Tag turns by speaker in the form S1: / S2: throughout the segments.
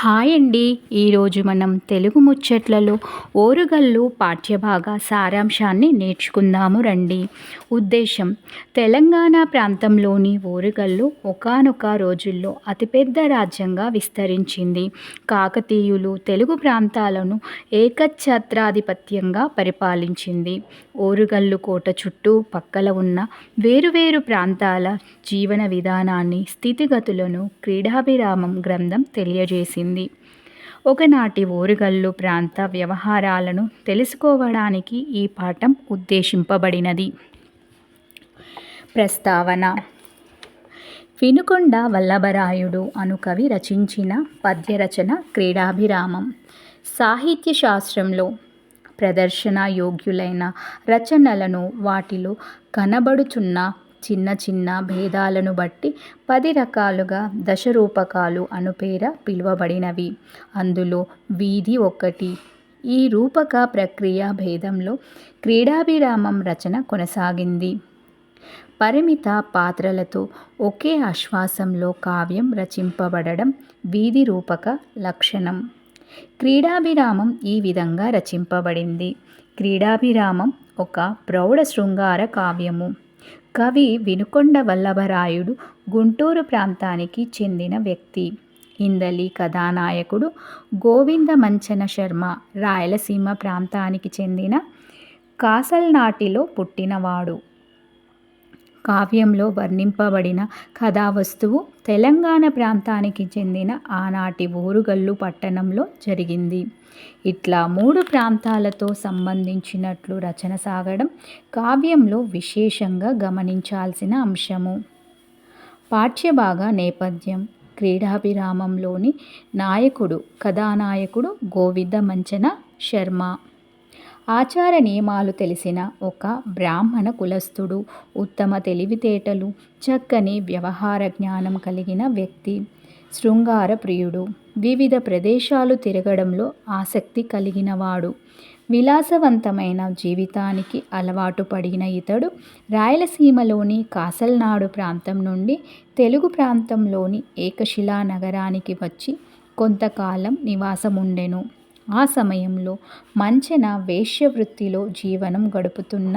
S1: Hi అండి. ఈరోజు మనం తెలుగు ముచ్చట్లలో ఓరుగల్లు పాఠ్యభాగ సారాంశాన్ని నేర్చుకుందాము రండి. ఉద్దేశం: తెలంగాణ ప్రాంతంలోని ఓరుగల్లు ఒకానొక రోజుల్లో అతిపెద్ద రాజ్యంగా విస్తరించింది. కాకతీయులు తెలుగు ప్రాంతాలను ఏకఛత్రాధిపత్యంగా పరిపాలించింది. ఓరుగల్లు కోట చుట్టూ పక్కల ఉన్న వేరువేరు ప్రాంతాల జీవన విధానాన్ని, స్థితిగతులను క్రీడాభిరామం గ్రంథం తెలియజేసింది. ఒకనాటి ఓరుగల్లు ప్రాంత వ్యవహారాలను తెలుసుకోవడానికి ఈ పాఠం ఉద్దేశింపబడినది. ప్రస్తావన: వినుకొండ వల్లభరాయుడు అను కవి రచించిన పద్యరచన క్రీడాభిరామం. సాహిత్య శాస్త్రంలో ప్రదర్శన యోగ్యులైన రచనలను వాటిలో కనబడుచున్న చిన్న చిన్న భేదాలను బట్టి 10 రకాలుగా దశరూపకాలు అనుపేర పిలువబడినవి. అందులో వీధి ఒకటి. ఈ రూపక ప్రక్రియ భేదంలో క్రీడాభిరామం రచన కొనసాగింది. పరిమిత పాత్రలతో ఒకే ఆశ్వాసంలో కావ్యం రచింపబడడం వీధి రూపక లక్షణం. క్రీడాభిరామం ఈ విధంగా రచింపబడింది. క్రీడాభిరామం ఒక ప్రౌఢ శృంగార కావ్యము. కవి వినుకొండ వల్లభరాయుడు గుంటూరు ప్రాంతానికి చెందిన వ్యక్తి. ఇందలి కథానాయకుడు గోవిందమంచన శర్మ రాయలసీమ ప్రాంతానికి చెందిన కాసల్నాటిలో పుట్టినవాడు. కావ్యంలో వర్ణింపబడిన కథావస్తువు తెలంగాణ ప్రాంతానికి చెందిన ఆనాటి ఓరుగల్లు పట్టణంలో జరిగింది. ఇట్లా 3 ప్రాంతాలతో సంబంధించినట్లు రచన సాగడం కావ్యంలో విశేషంగా గమనించాల్సిన అంశము. పాఠ్యభాగ నేపథ్యం: క్రీడాభిరామంలోని నాయకుడు కథానాయకుడు గోవిందమంచన శర్మ. ఆచార నియమాలు తెలిసిన ఒక బ్రాహ్మణ కులస్థుడు. ఉత్తమ తెలివితేటలు, చక్కని వ్యవహార జ్ఞానం కలిగిన వ్యక్తి. శృంగార ప్రియుడు. వివిధ ప్రదేశాలు తిరగడంలో ఆసక్తి కలిగినవాడు. విలాసవంతమైన జీవితానికి అలవాటు పడిన ఇతడు రాయలసీమలోని కాసల్నాడు ప్రాంతం నుండి తెలుగు ప్రాంతంలోని ఏకశిలా నగరానికి వచ్చి కొంతకాలం నివాసముండెను. ఆ సమయంలో మంచన వేశ్యవృత్తిలో జీవనం గడుపుతున్న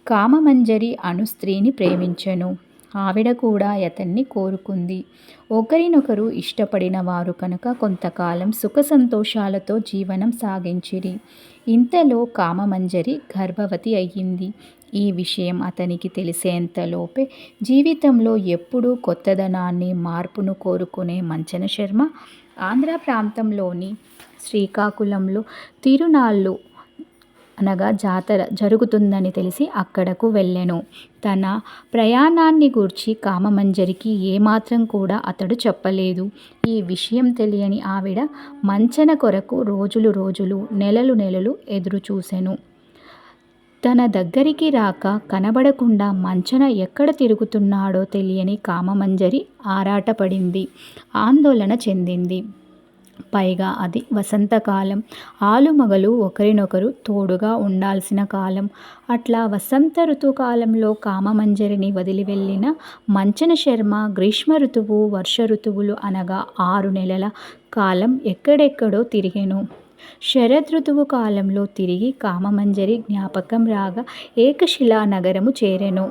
S1: కామమంజరి అను స్త్రీని ప్రేమించెను. ఆవిడ కూడా అతన్ని కోరుకుంది. ఒకరినొకరు ఇష్టపడిన వారు కనుక కొంతకాలం సుఖ సంతోషాలతో జీవనం సాగించిరి. ఇంతలో కామమంజరి గర్భవతి అయ్యింది. ఈ విషయం అతనికి తెలిసేంతలోపే జీవితంలో ఎప్పుడూ కొత్తదనాన్ని, మార్పును కోరుకునే మంచన శర్మ ఆంధ్ర ప్రాంతంలోని శ్రీకాకుళంలో తిరునాళ్ళు అనగా జాతర జరుగుతుందని తెలిసి అక్కడకు వెళ్ళెను. తన ప్రయాణాన్ని గూర్చి కామమంజరికి ఏమాత్రం కూడా అతడు చెప్పలేదు. ఈ విషయం తెలియని ఆవిడ మంచన కొరకు రోజులు నెలలు ఎదురుచూసెను. తన దగ్గరికి రాక కనబడకుండా మంచన ఎక్కడ తిరుగుతున్నాడో తెలియని కామమంజరి ఆరాటపడింది, ఆందోళన చెందింది. పైగా అది వసంతకాలం. ఆలుమగలు ఒకరినొకరు తోడుగా ఉండాల్సిన కాలం. అట్లా వసంత ఋతుకాలంలో కామమంజరిని వదిలి వెళ్ళిన మంచన శర్మ గ్రీష్మ ఋతువు, వర్ష ఋతువులు అనగా 6 నెలల కాలం ఎక్కడెక్కడో తిరిగెను. శరదృతువు కాలంలో తిరిగి కామమంజరి జ్ఞాపకం రాగా ఏకశిలా నగరము చేరెను.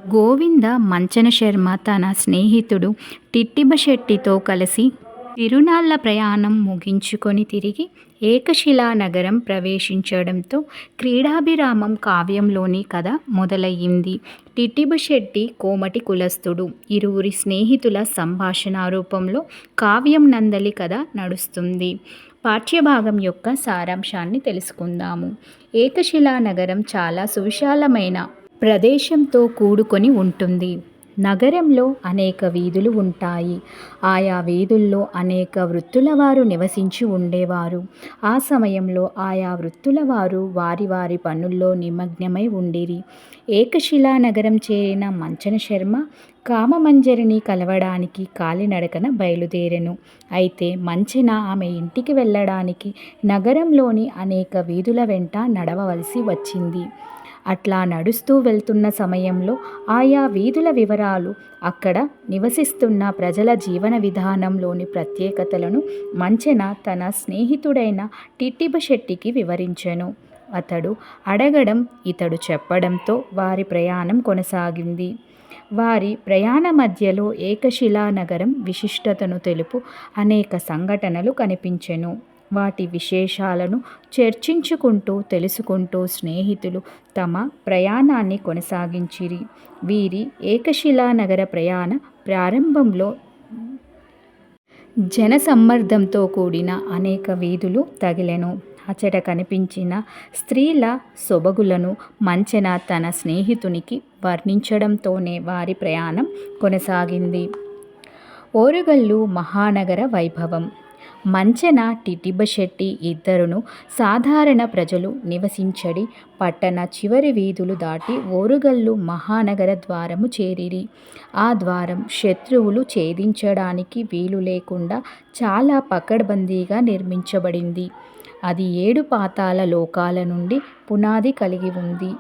S1: గోవింద మంచన శర్మ తన స్నేహితుడు టిట్టిబశెట్టితో కలిసి తిరునాళ్ళ ప్రయాణం ముగించుకొని తిరిగి ఏకశిలా నగరం ప్రవేశించడంతో క్రీడాభిరామం కావ్యంలోని కథ మొదలయ్యింది. టిట్టిబశెట్టి కోమటి కులస్థుడు. ఇరువురి స్నేహితుల సంభాషణ రూపంలో కావ్యం నందలి కథ నడుస్తుంది. పాఠ్యభాగం యొక్క సారాంశాన్ని తెలుసుకుందాము. ఏకశిలా నగరం చాలా సువిశాలమైన ప్రదేశంతో కూడుకొని ఉంటుంది. నగరంలో అనేక వీధులు ఉంటాయి. ఆయా వీధుల్లో అనేక వృత్తుల వారు నివసించి ఉండేవారు. ఆ సమయంలో ఆయా వృత్తుల వారు వారి వారి పనుల్లో నిమగ్నమై ఉండిరి. ఏకశిలా నగరం చేరిన మంచన శర్మ కామమంజరిని కలవడానికి కాలినడకన బయలుదేరెను. అయితే మంచన ఆమె ఇంటికి వెళ్ళడానికి నగరంలోని అనేక వీధుల వెంట నడవవలసి వచ్చింది. అట్లా నడుస్తూ వెళ్తున్న సమయంలో ఆయా వీధుల వివరాలు, అక్కడ నివసిస్తున్న ప్రజల జీవన విధానంలోని ప్రత్యేకతలను మంచెన తన స్నేహితుడైన టిట్టిబ శెట్టికి వివరించెను. అతడు అడగడం, ఇతడు చెప్పడంతో వారి ప్రయాణం కొనసాగింది. వారి ప్రయాణ మధ్యలో ఏకశిలా నగరం విశిష్టతను తెలుపు అనేక సంఘటనలు కనిపించెను. వాటి విశేషాలను చర్చించుకుంటూ తెలుసుకుంటూ స్నేహితులు తమ ప్రయాణాన్ని కొనసాగించిరి. వీరి ఏకశిలా నగర ప్రయాణ ప్రారంభంలో జనసమ్మర్దంతో కూడిన అనేక వీధులు తగిలెను. అచట కనిపించిన స్త్రీల సొబగులను మంచెన తన స్నేహితునికి వర్ణించడంతోనే వారి ప్రయాణం కొనసాగింది. ఓరుగల్లు మహానగర వైభవం. మంచెన టిట్టిబ శెట్టి ఇద్దరును సాధారణ ప్రజలు నివసించడి పట్టణ చివరి వీధులు దాటి ఓరుగల్లు మహానగర ద్వారము చేరిరి. ఆ ద్వారం శత్రువులు ఛేదించడానికి వీలు లేకుండా చాలా పకడ్బందీగా నిర్మించబడింది. అది 7 పాతాళ లోకాల నుండి పునాది కలిగి ఉంది.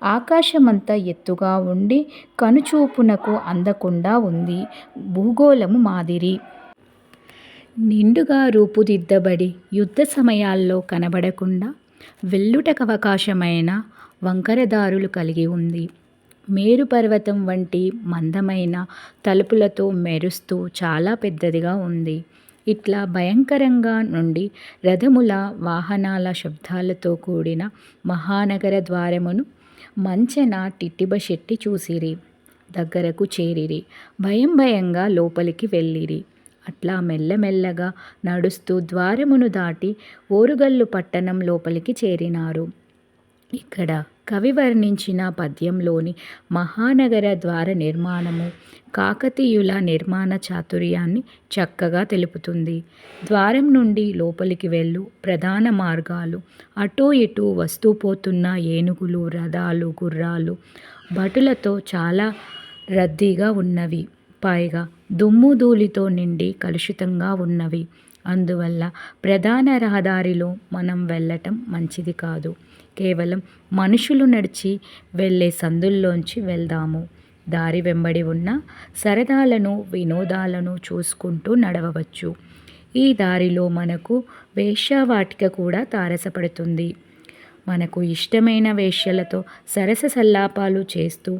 S1: ఆకాశమంత ఎత్తుగా ఉండి కనుచూపునకు అందకుండా ఉంది. భూగోళము మాదిరి నిండుగా రూపుదిద్దబడి యుద్ధ సమయాల్లో కనబడకుండా వెల్లుటకవకాశమైన వంకరదారులు కలిగి ఉంది. మేరు పర్వతం వంటి మందమైన తలుపులతో మెరుస్తూ చాలా పెద్దదిగా ఉంది. ఇట్లా భయంకరంగా నుండి రథముల వాహనాల శబ్దాలతో కూడిన మహానగర ద్వారమును మంచెన టిట్టిబ శెట్టి చూసిరి. దగ్గరకు చేరిరి. భయంగా లోపలికి వెళ్ళిరి. అట్లా మెల్లమెల్లగా నడుస్తూ ద్వారమును దాటి ఓరుగల్లు పట్టణం లోపలికి చేరినారు. ఇక్కడ కవి వర్ణించిన పద్యంలోని మహానగర ద్వార నిర్మాణము కాకతీయుల నిర్మాణ చాతుర్యాన్ని చక్కగా తెలుపుతుంది. ద్వారం నుండి లోపలికి వెళ్ళు ప్రధాన మార్గాలు, అటూ ఇటూ వస్తూ పోతున్న ఏనుగులు, రథాలు, గుర్రాలు, భటులతో చాలా రద్దీగా ఉన్నవి. పైగా దుమ్ము ధూళితో నిండి కలుషితంగా ఉన్నవి. అందువల్ల ప్రధాన రహదారిలో మనం వెళ్ళటం మంచిది కాదు. కేవలం మనుషులు నడిచి వెళ్ళే సందుల్లోంచి వెళ్దాము. దారి వెంబడి ఉన్న సరదాలను, వినోదాలను చూసుకుంటూ నడవవచ్చు. ఈ దారిలో మనకు వేశ్యావాటిక కూడా తారసపడుతుంది. మనకు ఇష్టమైన వేశ్యలతో సరస సల్లాపాలు చేస్తూ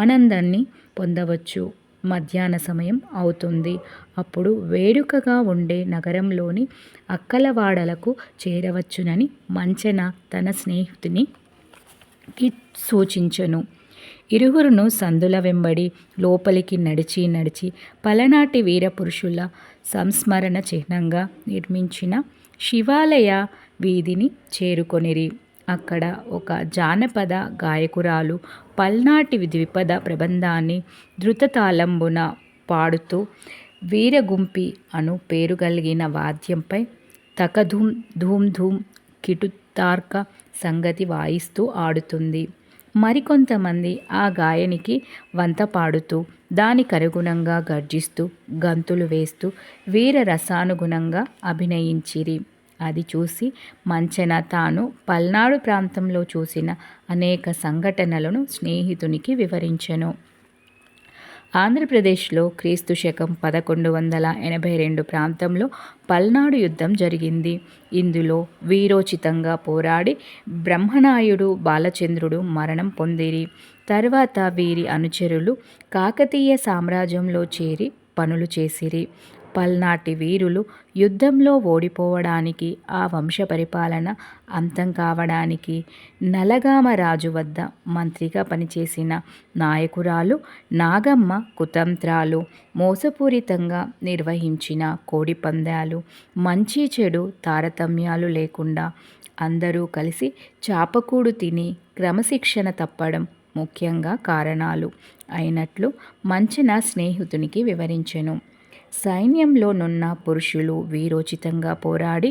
S1: ఆనందాన్ని పొందవచ్చు. మధ్యాహ్న సమయం అవుతుంది. అప్పుడు వేడుకగా ఉండే నగరంలోని అక్కలవాడలకు చేరవచ్చునని మంచెన తన స్నేహితునికి సూచించెను. ఇరువురును సందుల వెంబడి లోపలికి నడిచి పలనాటి వీరపురుషుల సంస్మరణ చిహ్నంగా నిర్మించిన శివాలయ వీధిని చేరుకొనిరి. అక్కడ ఒక జానపద గాయకురాలు పల్నాటి ద్విపద ప్రబంధాన్ని ధృతతాళంబున పాడుతూ వీరగుంపి అను పేరు కలిగిన వాద్యంపై తకధూమ్ ధూమ్ ధూమ్ కిటుతార్క సంగతి వాయిస్తూ ఆడుతుంది. మరికొంతమంది ఆ గాయనికి వంత పాడుతూ దానికనుగుణంగా గర్జిస్తూ గంతులు వేస్తూ వీర రసానుగుణంగా అభినయించిరి. అది చూసి మంచెన తాను పల్నాడు ప్రాంతంలో చూసిన అనేక సంఘటనలను స్నేహితునికి వివరించెను. ఆంధ్రప్రదేశ్లో క్రీస్తు శకం 1182 ప్రాంతంలో పల్నాడు యుద్ధం జరిగింది. ఇందులో వీరోచితంగా పోరాడి బ్రహ్మనాయుడు, బాలచంద్రుడు మరణం పొందిరి. తర్వాత వీరి అనుచరులు కాకతీయ సామ్రాజ్యంలో చేరి పనులు చేసిరి. పల్నాటి వీరులు యుద్ధంలో ఓడిపోవడానికి, ఆ వంశ పరిపాలన అంతం కావడానికి నలగామ రాజు వద్ద మంత్రిగా పనిచేసిన నాయకురాలు నాగమ్మ కుతంత్రాలు, మోసపూరితంగా నిర్వహించిన కోడిపందాలు, మంచి చెడు తారతమ్యాలు లేకుండా అందరూ కలిసి చాపకూడు తిని క్రమశిక్షణ తప్పడం ముఖ్యంగా కారణాలు అయినట్లు మంచెన స్నేహితునికి వివరించెను. సైన్యంలోనున్న పురుషులు వీరోచితంగా పోరాడి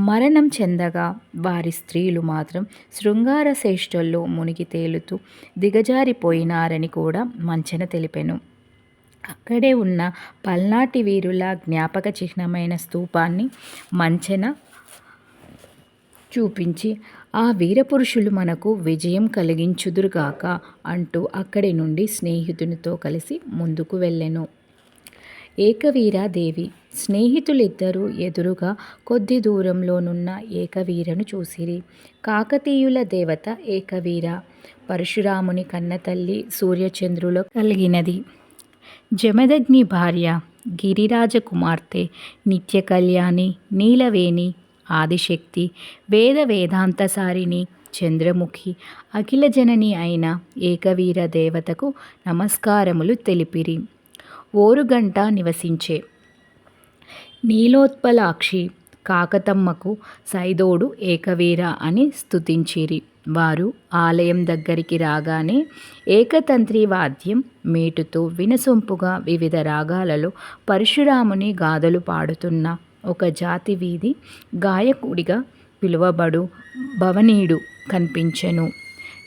S1: మరణం చెందగా వారి స్త్రీలు మాత్రం శృంగార చేష్టల్లో మునిగి తేలుతూ దిగజారిపోయినారని కూడా మంచెన తెలిపెను. అక్కడే ఉన్న పల్నాటి వీరుల జ్ఞాపక చిహ్నమైన స్తూపాన్ని మంచెన చూపించి ఆ వీరపురుషులు మనకు విజయం కలిగించుదురుగాక అంటూ అక్కడి నుండి స్నేహితునితో కలిసి ముందుకు వెళ్ళెను. ఏకవీరాదేవి స్నేహితులిద్దరూ ఎదురుగా కొద్ది దూరంలోనున్న ఏకవీరను చూసిరి. కాకతీయుల దేవత ఏకవీర పరశురాముని కన్నతల్లి సూర్యచంద్రులో కలిగినది. జమదగ్ని భార్య, గిరిరాజ కుమార్తె, నిత్య కళ్యాణి, నీలవేణి, ఆదిశక్తి, వేదాంతసారిణి, చంద్రముఖి, అఖిల జనని అయిన ఏకవీర దేవతకు నమస్కారములు తెలిపిరి. ఓరుగంట నివసించే నీలోత్పలాక్షి, కాకతమ్మకు సైదోడు ఏకవీర అని స్తుతించిరి. వారు ఆలయం దగ్గరికి రాగానే ఏకతంత్రి వాద్యం మేటుతో వినసొంపుగా వివిధ రాగాలలో పరశురాముని గాథలు పాడుతున్న ఒక జాతి వీధి గాయకుడిగా పిలువబడు భవనీయుడు కనిపించెను.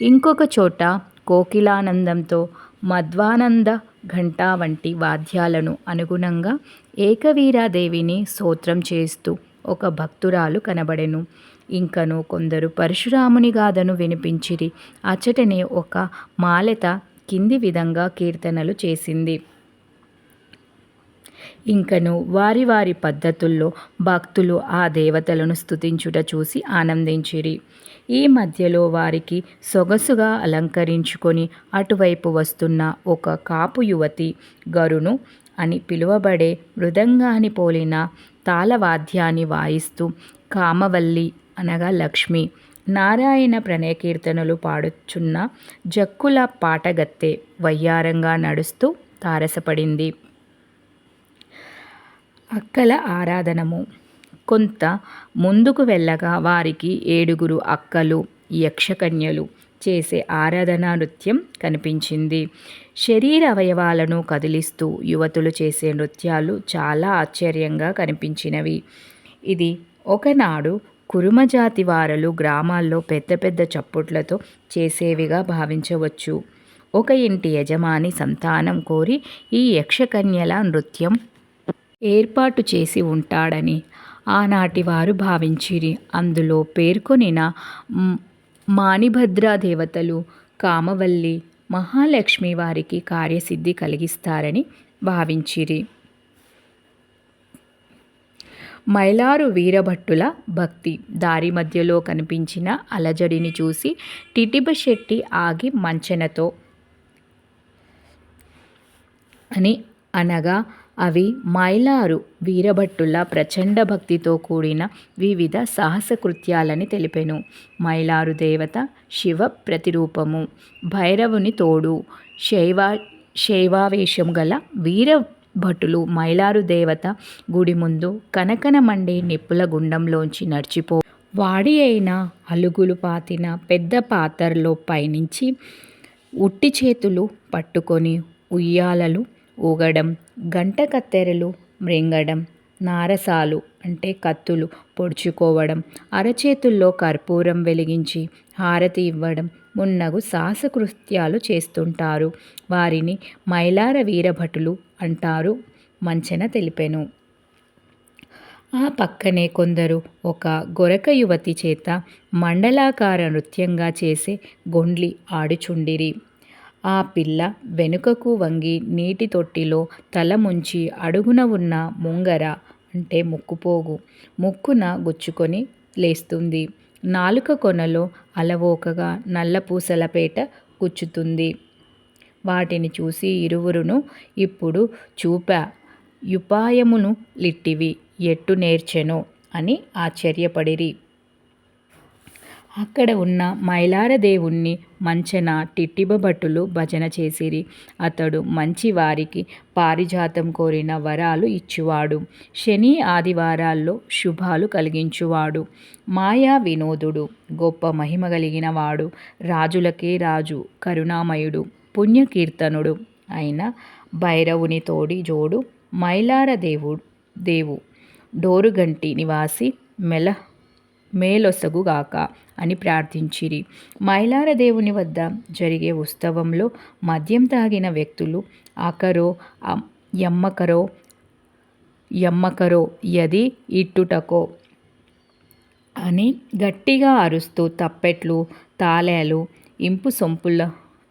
S1: ఇంకొక చోట కోకిలానందంతో మధ్వానంద ఘంటా వంటి వాద్యాలను అనుగుణంగా ఏకవీరాదేవిని స్తోత్రం చేస్తూ ఒక భక్తురాలు కనబడెను. ఇంకను కొందరు పరశురాముని గాథను వినిపించిరి. అచ్చటనే ఒక మాలెత కింది విధంగా కీర్తనలు చేసింది. ఇంకను వారి వారి పద్ధతుల్లో భక్తులు ఆ దేవతలను స్తుతించుట చూసి ఆనందించిరి. ఈ మధ్యలో వారికి సొగసుగా అలంకరించుకొని అటువైపు వస్తున్న ఒక కాపు యువతి గరును అని పిలువబడే మృదంగాన్ని పోలిన తాళవాద్యాన్ని వాయిస్తూ కామవల్లి అనగా లక్ష్మి నారాయణ ప్రణయకీర్తనలు పాడుచున్న జక్కుల పాటగత్తె వయ్యారంగా నడుస్తూ తారసపడింది. అక్కల ఆరాధనము. కొంత ముందుకు వెళ్ళగా వారికి 7 అక్కలు యక్షకన్యలు చేసే ఆరాధనా నృత్యం కనిపించింది. శరీర అవయవాలను కదిలిస్తూ యువతులు చేసే నృత్యాలు చాలా ఆశ్చర్యంగా కనిపించినవి. ఇది ఒకనాడు కురుమజాతి వారలు గ్రామాల్లో పెద్ద పెద్ద చప్పుట్లతో చేసేవిగా భావించవచ్చు. ఒక ఇంటి యజమాని సంతానం కోరి ఈ యక్షకన్యల నృత్యం ఏర్పాటు చేసి ఉంటాడని ఆనాటి వారు భావించిరి. అందులో పేర్కొనిన మానిభద్రా దేవతలు, కామవల్లి, మహాలక్ష్మి వారికి కార్యసిద్ధి కలిగిస్తారని భావించిరి. మైలారు వీరభట్టుల భక్తి. దారి మధ్యలో కనిపించిన అలజడిని చూసి టిటిబ శెట్టి ఆగి మంచెనతో అని అనగా అవి మైలారు వీరభట్టుల ప్రచండ భక్తితో కూడిన వివిధ సాహస కృత్యాలని తెలిపెను. మైలారు దేవత శివ ప్రతిరూపము. భైరవుని తోడు. శైవావేశం గల వీరభటులు మైలారు దేవత గుడి ముందు కనకన మండే నిప్పుల గుండంలోంచి నడిచిపో వాడి అయిన అలుగులు పాతిన పెద్ద పాతరలో పయనించి ఉట్టి చేతులు పట్టుకొని ఉయ్యాలలు ఊగడం, గంట కత్తెరలు మ్రింగడం, నారసాలు అంటే కత్తులు పొడుచుకోవడం, అరచేతుల్లో కర్పూరం వెలిగించి హారతి ఇవ్వడం మున్నగు సాహసకృత్యాలు చేస్తుంటారు. వారిని మైలార వీరభటులు అంటారు మంచెన తెలిపెను. ఆ పక్కనే కొందరు ఒక గొరక యువతి చేత మండలాకార నృత్యంగా చేసే గొండ్లి ఆడుచుండిరి. ఆ పిల్ల వెనుకకు వంగి నీటి తొట్టిలో తల ముంచి అడుగున ఉన్న ముంగర అంటే ముక్కుపోగు ముక్కున గుచ్చుకొని లేస్తుంది. నాలుక కొనలో అలవోకగా నల్లపూసలపేట గుచ్చుతుంది. వాటిని చూసి ఇరువురును ఇప్పుడు చూపా యుపాయమును లిట్టివి ఎట్టు నేర్చెనో అని ఆశ్చర్యపడిరి. అక్కడ ఉన్న మైలారదేవుణ్ణి మంచెన టిట్టిబ భటులు భజన చేసిరి. అతడు మంచి వారికి పారిజాతం కోరిన వరాలు ఇచ్చువాడు. శని ఆదివారాల్లో శుభాలు కలిగించువాడు. మాయా వినోదుడు. గొప్ప మహిమ కలిగిన వాడు. రాజులకే రాజు. కరుణామయుడు. పుణ్యకీర్తనుడు అయిన భైరవుని తోడి జోడు మైలార దేవు డోరుగంటి నివాసి మేలొసగుగాక అని ప్రార్థించిరి. మైలారదేవుని వద్ద జరిగే ఉత్సవంలో మద్యం తాగిన వ్యక్తులు అకరో యమ్మకరో యది ఇట్టుటకో అని గట్టిగా అరుస్తూ తప్పెట్లు, తాళాలు,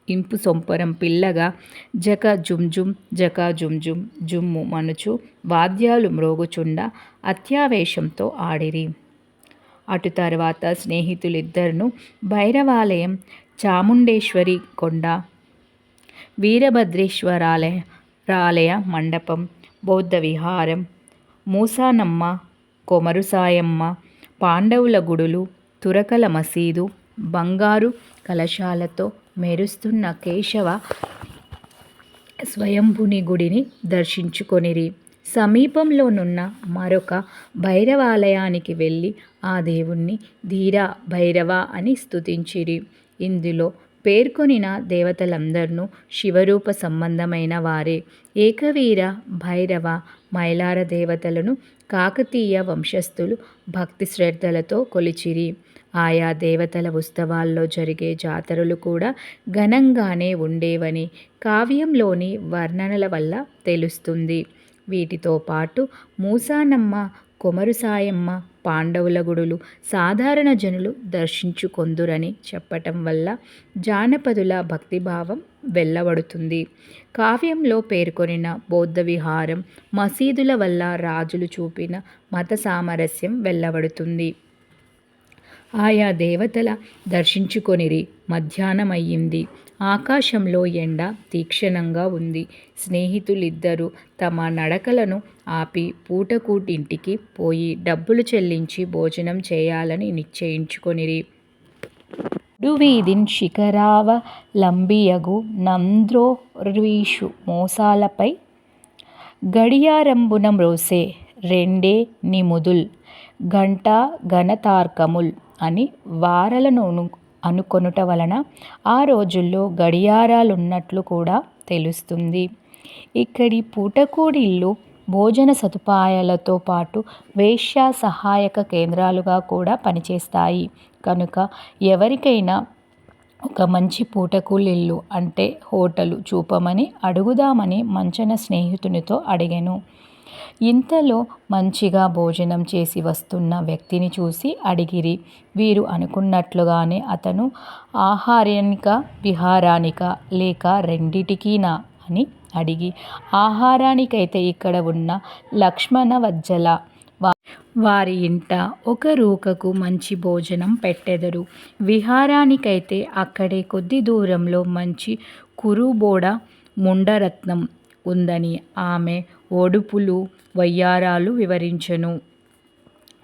S1: ఇంపు సొంపరం పిల్లగా జక జుంజుం జక జుంజుం జుమ్ము మనుచు వాద్యాలు మ్రోగుచుండ అత్యావేశంతో ఆడిరి. అటు తర్వాత స్నేహితులిద్దరును భైరవాలయం, చాముండేశ్వరి కొండ, వీరభద్రేశ్వరాలయ మండపం, బౌద్ధ విహారం, మూసానమ్మ, కొమరుసాయమ్మ, పాండవుల గుడులు, తురకల మసీదు, బంగారు కలశాలతో మెరుస్తున్న కేశవ స్వయంభుని గుడిని దర్శించుకొనిరి. సమీపంలోనున్న మరొక భైరవాలయానికి వెళ్ళి ఆ దేవుణ్ణి ధీర భైరవ అని స్తుతించిరి. ఇందులో పేర్కొనిన దేవతలందర్నూ శివరూప సంబంధమైన వారే. ఏకవీర, భైరవ, మైలార దేవతలను కాకతీయ వంశస్థులు భక్తి శ్రద్ధలతో కొలిచిరి. ఆయా దేవతల ఉత్సవాల్లో జరిగే జాతరలు కూడా ఘనంగానే ఉండేవని కావ్యంలోని వర్ణనల వల్ల తెలుస్తుంది. వీటితో పాటు మూసానమ్మ, కొమరుసాయమ్మ, పాండవుల గుడులు సాధారణ జనులు దర్శించుకొందురని చెప్పటం వల్ల జానపదుల భక్తిభావం వెల్లవడుతుంది. కావ్యంలో పేర్కొనిన బౌద్ధ విహారం, మసీదుల వల్ల రాజులు చూపిన మత సామరస్యం వెల్లవడుతుంది. ఆయా దేవతల దర్శించుకొనిరి. మధ్యాహ్నమయ్యింది. ఆకాశంలో ఎండ తీక్షణంగా ఉంది. స్నేహితులిద్దరూ తమ నడకలను ఆపి పూటకూటింటికి పోయి డబ్బులు చెల్లించి భోజనం చేయాలని నిశ్చయించుకొనిరి. నడువీధిన్ శిఖరావలంబియగు నంద్రోర్వీషు మోసాలపై గడియారంబున మ్రోసే రెండే నిముదుల్ గంట ఘనతార్కముల్ అని వారలను అనుకొనుట వలన ఆ రోజుల్లో గడియారాలున్నట్లు కూడా తెలుస్తుంది. ఇక్కడి పూటకూడిళ్ళు భోజన సదుపాయాలతో పాటు వేశ్యా సహాయక కేంద్రాలుగా కూడా పనిచేస్తాయి కనుక ఎవరికైనా ఒక మంచి పూటకూలిల్లు అంటే హోటలు చూపమని అడుగుదామని మంచన స్నేహితునితో అడిగెను. ఇంతలో మంచిగా భోజనం చేసి వస్తున్న వ్యక్తిని చూసి అడిగిరి. వీరు అనుకున్నట్లుగానే అతను ఆహార్యానిక విహారానిక లేక రెండిటికీనా అని అడిగి, ఆహారానికైతే ఇక్కడ ఉన్న లక్ష్మణవజ్జల వారి ఇంట ఒక రూకకు మంచి భోజనం పెట్టెదరు. విహారానికైతే అక్కడే కొద్ది దూరంలో మంచి కురుబోడ ముండరత్నం ఉందని ఆమె ఒడుపులు వయ్యారాలు వివరించెను.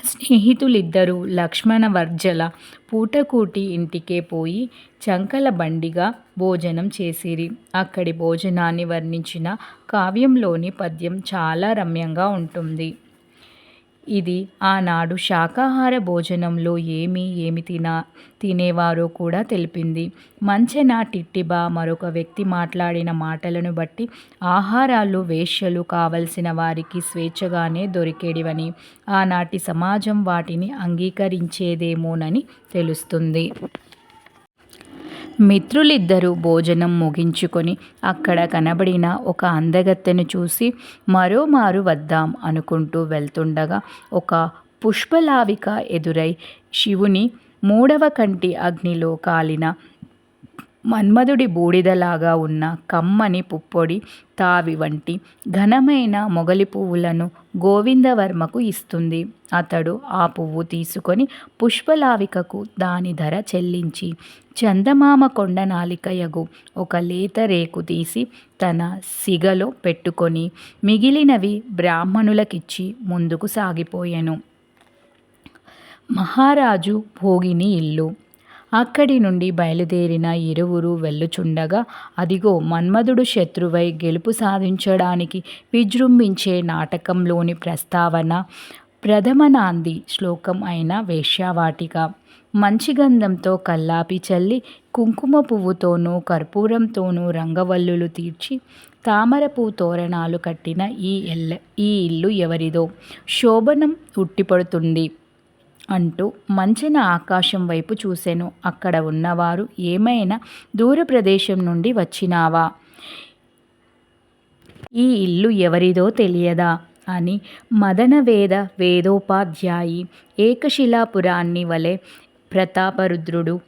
S1: స్నేహితులిద్దరూ లక్ష్మణవర్జల పూటకూటి ఇంటికే పోయి చంకల బండిగా భోజనం చేసిరి. అక్కడి భోజనాన్ని వర్ణించిన కావ్యంలోని పద్యం చాలా రమ్యంగా ఉంటుంది. ఇది ఆనాడు శాకాహార భోజనంలో ఏమి తినేవారో కూడా తెలిపింది. మంచెన టిట్టిబా మరొక వ్యక్తి మాట్లాడిన మాటలను బట్టి ఆహారాలు వేశ్యలు కావలసిన వారికి స్వేచ్ఛగానే దొరికేటివని, ఆనాటి సమాజం వాటిని అంగీకరించేదేమోనని తెలుస్తుంది. మిత్రులిద్దరూ భోజనం ముగించుకొని అక్కడ కనబడిన ఒక అందగత్తెను చూసి మరోమారు వద్దాం అనుకుంటూ వెళ్తుండగా ఒక పుష్పలావిక ఎదురై శివుని మూడవ కంటి అగ్నిలో కాలిన మన్మధుడి బూడిదలాగా ఉన్న కమ్మని పుప్పొడి తావి వంటి ఘనమైన మొగలి పువ్వులను గోవిందవర్మకు ఇస్తుంది. అతడు ఆ పువ్వు తీసుకొని పుష్పలావికకు దాని ధర చెల్లించి చందమామ కొండ నాలికయగు ఒక లేత రేకు తీసి తన సిగలో పెట్టుకొని మిగిలినవి బ్రాహ్మణులకిచ్చి ముందుకు సాగిపోయెను. మహారాజు భోగిని ఇల్లు. అక్కడి నుండి బయలుదేరిన ఇరువురు వెళ్ళుచుండగా అదిగో మన్మధుడు శత్రువై గెలుపు సాధించడానికి విజృంభించే నాటకంలోని ప్రస్తావన ప్రథమనాంది శ్లోకం అయిన వేశ్యావాటిక. మంచి గంధంతో కల్లాపి చల్లి కుంకుమ పువ్వుతోనూ కర్పూరంతోనూ రంగవల్లులు తీర్చి తామరపూ తోరణాలు కట్టిన ఈ ఇల్లు ఎవరిదో, శోభనం ఉట్టిపడుతుంది అంటూ మంచెన ఆకాశం వైపు చూసెను. అక్కడ ఉన్నవారు ఏమైనా దూర ప్రదేశం నుండి వచ్చినావా? ఈ ఇల్లు ఎవరిదో తెలియదా అని మదనవేద వేదోపాధ్యాయి ఏకశిలాపురాన్ని వలె ప్రతాపరుద్రుడు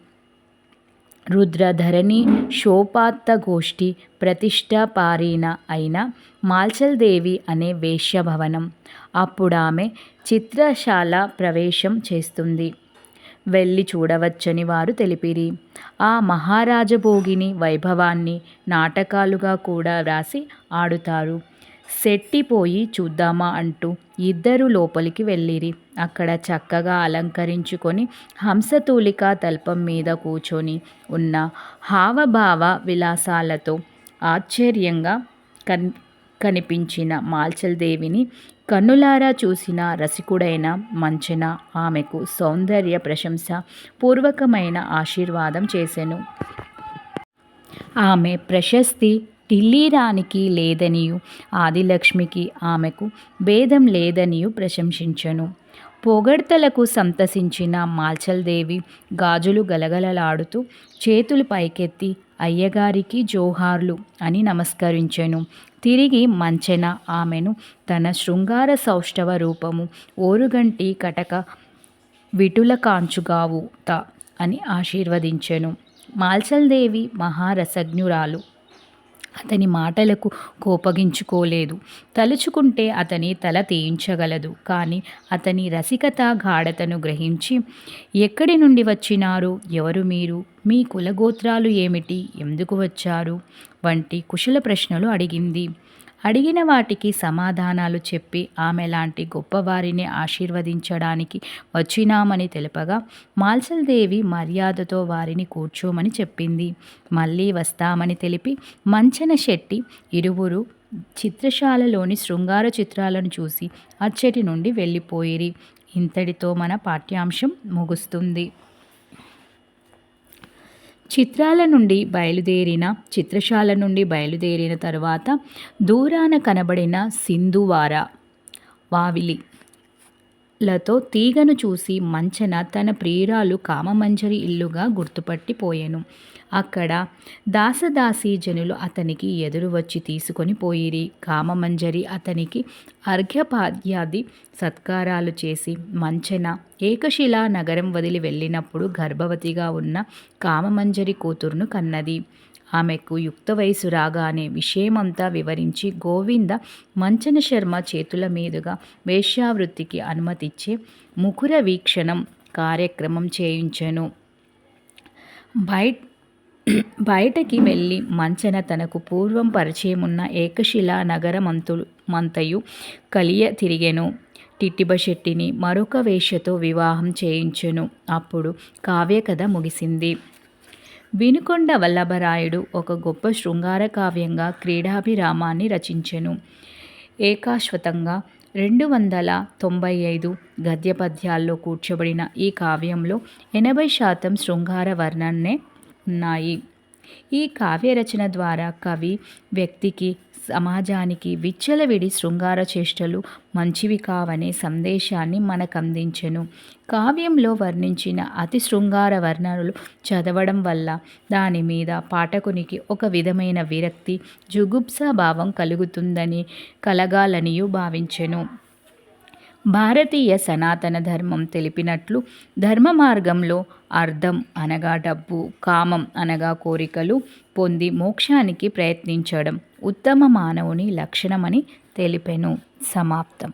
S1: రుద్రధరణి శోపాత్తగోష్ఠి ప్రతిష్టాపారీణ అయిన మాల్చల్దేవి అనే వేశ్యభవనం. అప్పుడామె చిత్రశాల ప్రవేశం చేస్తుంది. వెళ్ళి చూడవచ్చని వారు తెలిపిరి. ఆ మహారాజభోగిని వైభవాన్ని నాటకాలుగా కూడా వ్రాసి ఆడుతారు. సెట్టిపోయి చూద్దామా అంటూ ఇద్దరు లోపలికి వెళ్ళిరి. అక్కడ చక్కగా అలంకరించుకొని హంసతూలికా తల్పం మీద కూర్చొని ఉన్న హావభావ విలాసాలతో ఆశ్చర్యంగా కనిపించిన మాల్చల్దేవిని కన్నులారా చూసిన రసికుడైన మంచెన ఆమెకు సౌందర్య ప్రశంస పూర్వకమైన ఆశీర్వాదం చేసెను. ఆమె ప్రశస్తి ఢిల్లీరానికి లేదనియు ఆదిలక్ష్మికి ఆమెకు భేదం లేదనియు ప్రశంసించెను. పొగడ్తలకు సంతసించిన మాల్చల్దేవి గాజులు గలగలలాడుతూ చేతులు పైకెత్తి అయ్యగారికి జోహార్లు అని నమస్కరించెను. తిరిగి మంచెన ఆమెను తన శృంగార సౌష్ఠవ రూపము ఓరుగంటి కటక విటుల కాంచుగావుత అని ఆశీర్వదించెను. మాల్చల్దేవి మహారసజ్ఞురాలు. అతని మాటలకు కోపగించుకోలేదు. తలుచుకుంటే అతని తల తీయించగలదు. కానీ అతని రసికత గాఢతను గ్రహించి ఎక్కడి నుండి వచ్చినారు, ఎవరు మీరు, మీ కులగోత్రాలు ఏమిటి, ఎందుకు వచ్చారు వంటి కుశల ప్రశ్నలు అడిగింది. అడిగిన వాటికి సమాధానాలు చెప్పి ఆమెలాంటి గొప్పవారిని ఆశీర్వదించడానికి వచ్చినామని తెలుపగా మాల్చల్దేవి మర్యాదతో వారిని కూర్చోమని చెప్పింది. మళ్ళీ వస్తామని తెలిపి మంచెన శెట్టి ఇరువురు చిత్రశాలలోని శృంగార చిత్రాలను చూసి అచ్చటి నుండి వెళ్ళిపోయిరి. ఇంతటితో మన పాఠ్యాంశం ముగుస్తుంది. చిత్రశాల నుండి బయలుదేరిన తరువాత దూరాన కనబడిన సింధువార వావిలిలతో తీగను చూసి మంచెన తన ప్రియురాలు కామమంజరి ఇల్లుగా గుర్తుపట్టిపోయెను. అక్కడ దాసదాసీ జనులు అతనికి ఎదురు వచ్చి తీసుకొని పోయిరి. కామమంజరి అతనికి అర్ఘ్యపాద్యాది సత్కారాలు చేసి మంచెన ఏకశిలా నగరం వదిలి వెళ్ళినప్పుడు గర్భవతిగా ఉన్న కామమంజరి కూతురును కన్నది. ఆమెకు యుక్త వయసు రాగానే విషయమంతా వివరించి గోవింద మంచెన శర్మ చేతుల మీదుగా వేశ్యావృత్తికి అనుమతిచ్చే ముఖుర వీక్షణం కార్యక్రమం చేయించెను. బయటకి వెళ్ళి మంచెన తనకు పూర్వం పరిచయమున్న ఏకశిలా నగరమంతయు కలియ తిరిగెను. టిట్టిబశెట్టిని మరొక వేశ్యతో వివాహం చేయించెను. అప్పుడు కావ్యకథ ముగిసింది. వినుకొండ వల్లభరాయుడు ఒక గొప్ప శృంగార కావ్యంగా క్రీడాభిరామాన్ని రచించెను. ఏకాశ్వతంగా 295 గద్యపద్యాల్లో కూర్చబడిన ఈ కావ్యంలో 80% శృంగార వర్ణనే ఉన్నాయి. ఈ కావ్యరచన ద్వారా కవి వ్యక్తికి సమాజానికి విచ్చలవిడి శృంగార చేష్టలు మంచివి కావనే సందేశాన్ని మనకందించెను. కావ్యంలో వర్ణించిన అతి శృంగార వర్ణనలు చదవడం వల్ల దాని మీద పాఠకునికి ఒక విధమైన విరక్తి, జుగుప్సా భావం కలగాలనియు భావించెను. భారతీయ సనాతన ధర్మం తెలిపినట్లు ధర్మ మార్గంలో అర్థం అనగా డబ్బు, కామం అనగా కోరికలు పొంది మోక్షానికి ప్రయత్నించడం ఉత్తమ మానవుని లక్షణమని తెలిపెను. సమాప్తం.